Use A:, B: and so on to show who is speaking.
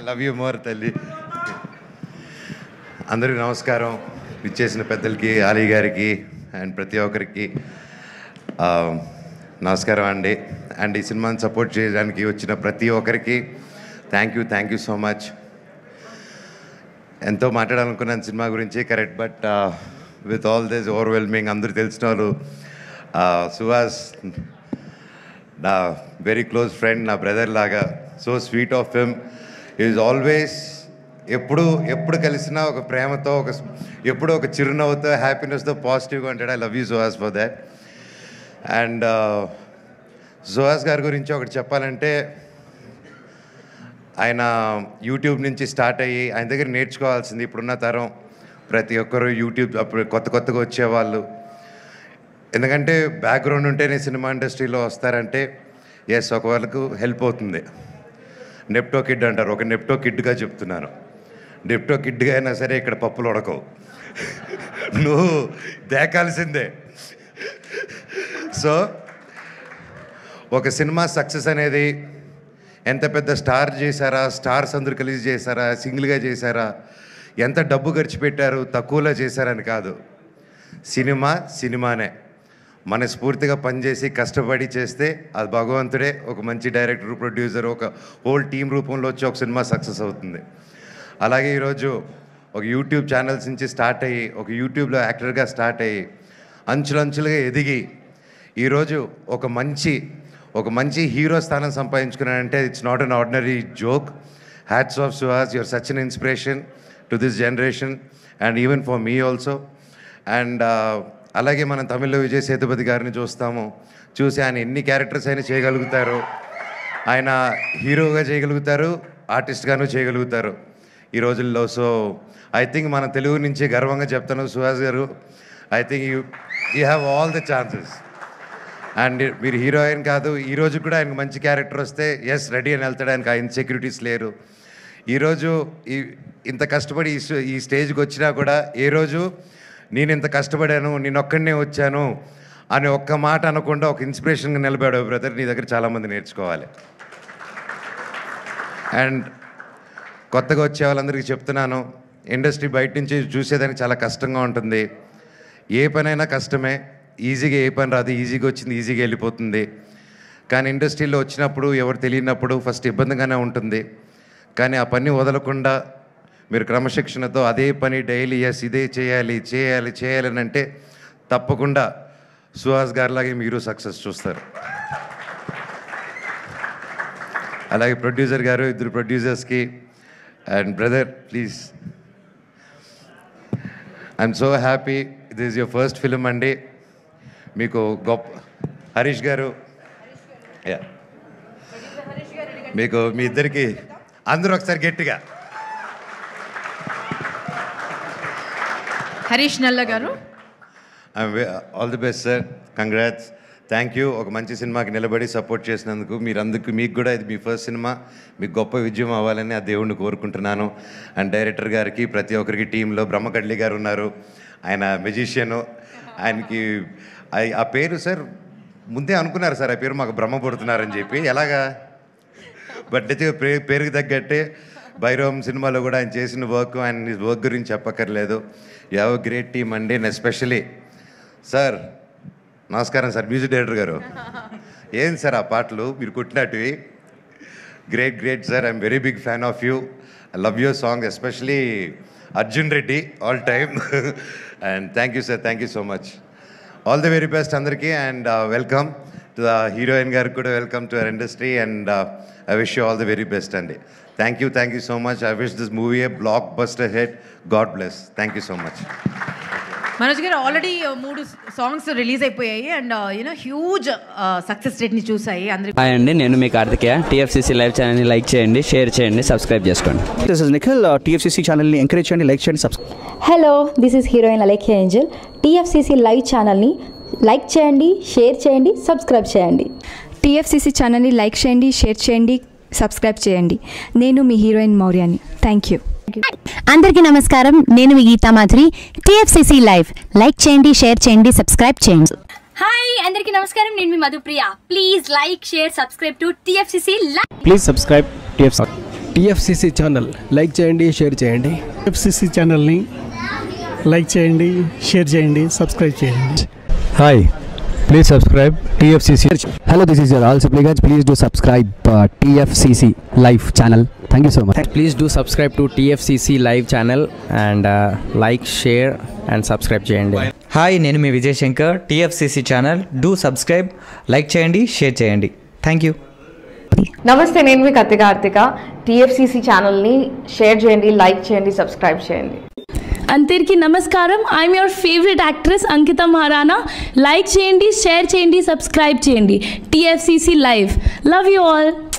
A: Love you more తల్లి. అందరికీ నమస్కారం. ఇచ్చేసిన పెద్దలకి, ఆలీ గారికి అండ్ ప్రతి ఒక్కరికి నమస్కారం అండి. అండ్ ఈ సినిమాని సపోర్ట్ చేయడానికి వచ్చిన ప్రతి ఒక్కరికి థ్యాంక్ యూ సో మచ్. ఎంతో మాట్లాడాలనుకున్నాను సినిమా గురించి, correct, but with all this overwhelming అందరూ తెలిసిన వాళ్ళు, సుహాస్ నా వెరీ క్లోజ్ ఫ్రెండ్, నా బ్రదర్ లాగా, so sweet of him. Is always ఎప్పుడు కలిసినా ఒక ప్రేమతో, ఎప్పుడు ఒక చిరునవ్వుతో, హ్యాపీనెస్తో, పాజిటివ్గా ఉంటాడు. I love you Suhas for that. And Suhas గారి గురించి ఒకటి చెప్పాలంటే, ఆయన యూట్యూబ్ నుంచి స్టార్ట్ అయ్యి ఆయన దగ్గర నేర్చుకోవాల్సింది ఇప్పుడున్న తరం ప్రతి ఒక్కరు యూట్యూబ్ అప్పుడు కొత్తగా వచ్చేవాళ్ళు. ఎందుకంటే బ్యాక్గ్రౌండ్ ఉంటేనే సినిమా ఇండస్ట్రీలో వస్తారంటే ఎస్, ఒక వాళ్ళకు హెల్ప్ అవుతుంది. నెప్టో కిడ్ అంటారు, ఒక నెప్టో కిడ్గా చెప్తున్నాను. నెప్టో కిడ్గా అయినా సరే ఇక్కడ పప్పులు ఉడకవు, నువ్వు దేకాల్సిందే. సో ఒక సినిమా సక్సెస్ అనేది ఎంత పెద్ద స్టార్ చేశారా, స్టార్స్ అందరూ కలిసి చేశారా, సింగిల్గా చేశారా, ఎంత డబ్బు ఖర్చు పెట్టారు, తక్కువలో చేశారని కాదు. సినిమానే మనస్ఫూర్తిగా పనిచేసి కష్టపడి చేస్తే అది భగవంతుడే ఒక మంచి డైరెక్టర్, ప్రొడ్యూసర్, ఒక హోల్ టీం రూపంలో వచ్చి ఒక సినిమా సక్సెస్ అవుతుంది. అలాగే ఈరోజు ఒక యూట్యూబ్ ఛానల్స్ నుంచి స్టార్ట్ అయ్యి, ఒక యూట్యూబ్లో యాక్టర్గా స్టార్ట్ అయ్యి అంచులంచులుగా ఎదిగి ఈరోజు ఒక మంచి హీరో స్థానం సంపాదించుకున్నానంటే it's not an ordinary joke. Hats off Suhas, your such an inspiration to this generation and even for me also. And అలాగే మనం తమిళ్లో విజయ్ సేతుపతి గారిని చూసి ఆయన ఎన్ని క్యారెక్టర్స్ అయినా చేయగలుగుతారు. ఆయన హీరోగా చేయగలుగుతారు, ఆర్టిస్ట్గాను చేయగలుగుతారు ఈ రోజుల్లో. సో ఐ థింక్ మన తెలుగు నుంచి గర్వంగా చెప్తాను, సుహాస్ గారు, I think you have all the chances. And మీరు హీరోయిన్ కాదు, ఈరోజు కూడా ఆయనకు మంచి క్యారెక్టర్ వస్తే ఎస్ రెడీ అని వెళ్తాడు. ఆయనకు ఆ ఇన్సెక్యూరిటీస్ లేరు. ఈరోజు ఇంత కష్టపడి ఈ స్టేజ్కి వచ్చినా కూడా ఏ రోజు నేను ఇంత కష్టపడాను, నేను ఒక్కడనే వచ్చాను అని ఒక్క మాట అనకుండా ఒక ఇన్స్పిరేషన్గా నిలబడావు బ్రదర్. నీ దగ్గర చాలామంది నేర్చుకోవాలి. అండ్ కొత్తగా వచ్చే వాళ్ళందరికీ చెప్తున్నాను, ఇండస్ట్రీ బయట నుంచి చూసేదానికి చాలా కష్టంగా ఉంటుంది. ఏ పనైనా కష్టమే, ఈజీగా ఏ పని రాదు, ఈజీగా వచ్చింది ఈజీగా వెళ్ళిపోతుంది. కానీ ఇండస్ట్రీలో వచ్చినప్పుడు ఎవరు తెలియనప్పుడు ఫస్ట్ ఇబ్బందిగానే ఉంటుంది. కానీ ఆ పని వదలకుండా మీరు క్రమశిక్షణతో అదే పని డైలీ ఎస్ ఇదే చేయాలి అని అంటే తప్పకుండా సుహాస్ గారిలాగే మీరు సక్సెస్ చూస్తారు. అలాగే ప్రొడ్యూసర్ గారు, ఇద్దరు ప్రొడ్యూసర్స్కి and brother please, I'm so happy. This is your first film అండి. మీకు గొప్ప హరీష్ గారు, మీకు మీ ఇద్దరికి అందరూ ఒకసారి గట్టిగా
B: హరీష్ నల్ల గారు,
A: all the best sir, congrats, thank you. ఒక మంచి సినిమాకి నిలబడి సపోర్ట్ చేసినందుకు మీకు కూడా ఇది మీ ఫస్ట్ సినిమా, మీకు గొప్ప విజయం అవ్వాలని ఆ దేవుణ్ణి కోరుకుంటున్నాను. అండ్ డైరెక్టర్ గారికి, ప్రతి ఒక్కరికి టీంలో బ్రహ్మకడ్లి గారు ఉన్నారు, ఆయన మెజిషియను. ఆయనకి ఆ పేరు సార్ ముందే అనుకున్నారు సార్, ఆ పేరు మాకు బ్రహ్మపడుతున్నారని చెప్పి, ఎలాగా బట్ అయితే పేరుకి తగ్గట్టే భైరవం సినిమాలో కూడా ఆయన చేసిన ఆయన వర్క్ గురించి చెప్పక్కర్లేదు. You have a great team అండి. అండ్ ఎస్పెషలీ సార్, నమస్కారం సార్, మ్యూజిక్ డైరెక్టర్ గారు, ఏం సార్ ఆ పాటలు మీరు కుట్టినట్టువి, great sir, I'm very big fan of you. I love your song, especially Arjun Reddy all time. And thank you sir, thank you so much. All the very best అందరికీ. And welcome to the heroine గారికి కూడా, welcome to our industry. And I wish you all the very best అండి. Thank you so much. I wish this movie A block buster hit. God bless. Thank you so much.
B: Manoj గారు, already 3 songs release అయిపోయాయి and huge success రేట్ని చూసాయి అందరికీ.
C: Hi అండి, నేను మీ Karthikeya. TFCC live ఛానల్ని like చేయండి, share చేయండి, subscribe చేసుకోండి.
D: This is Nikhil. TFCC ఛానల్ని ఎంకరేజ్ చేయండి, లైక్ చేయండి, subscribe.
E: Hello, this is heroine Alekhya Angel. TFCC live ఛానల్ని లైక్ చేయండి, షేర్ చేయండి, సబ్స్క్రైబ్ చేయండి.
F: TFCC ఛానల్ని లైక్ చేయండి, షేర్ చేయండి, సబ్స్క్రైబ్ చేయండి. నేను మీ హీరోయిన్ మౌర్యాని. Thank you.
G: అందరికీ నమస్కారం, నేను మీ Geetha Madhuri. TFCC live like చేయండి, షేర్ చేయండి, సబ్స్క్రైబ్ చేయండి.
H: హాయ్, అందరికీ నమస్కారం, నేను మీ Madhupriya. Please like, share, subscribe to TFCC live.
D: Please subscribe
I: TFCC channel like చేయండి, షేర్ చేయండి.
J: టీఎఫ్సిసి ఛానల్ని లైక్ చేయండి, షేర్ చేయండి, సబ్స్క్రైబ్ చేయండి.
I: Hi, please subscribe TFCC.
D: Hello, this is your all సిప్లిగన్స్. Please do subscribe TFCC live channel. Thank you so much.
C: Please do subscribe to TFCC live channel and like, share and subscribe చేయండి.
K: Hi, నేను మీ Vijay Shankar. TFCC channel do subscribe, like చేయండి, share చేయండి. Thank you.
L: నమస్తే, నేను మీ Karthika. TFCC ఛానల్ని share చేయండి, లైక్ చేయండి, సబ్స్క్రైబ్ చేయండి.
H: అందరికీ నమస్కారం. I'm your favourite actress Ankita Maharana. Like చేయండి, షేర్ చేయండి, సబ్స్క్రైబ్ చేయండి. TFCC live. Love you all.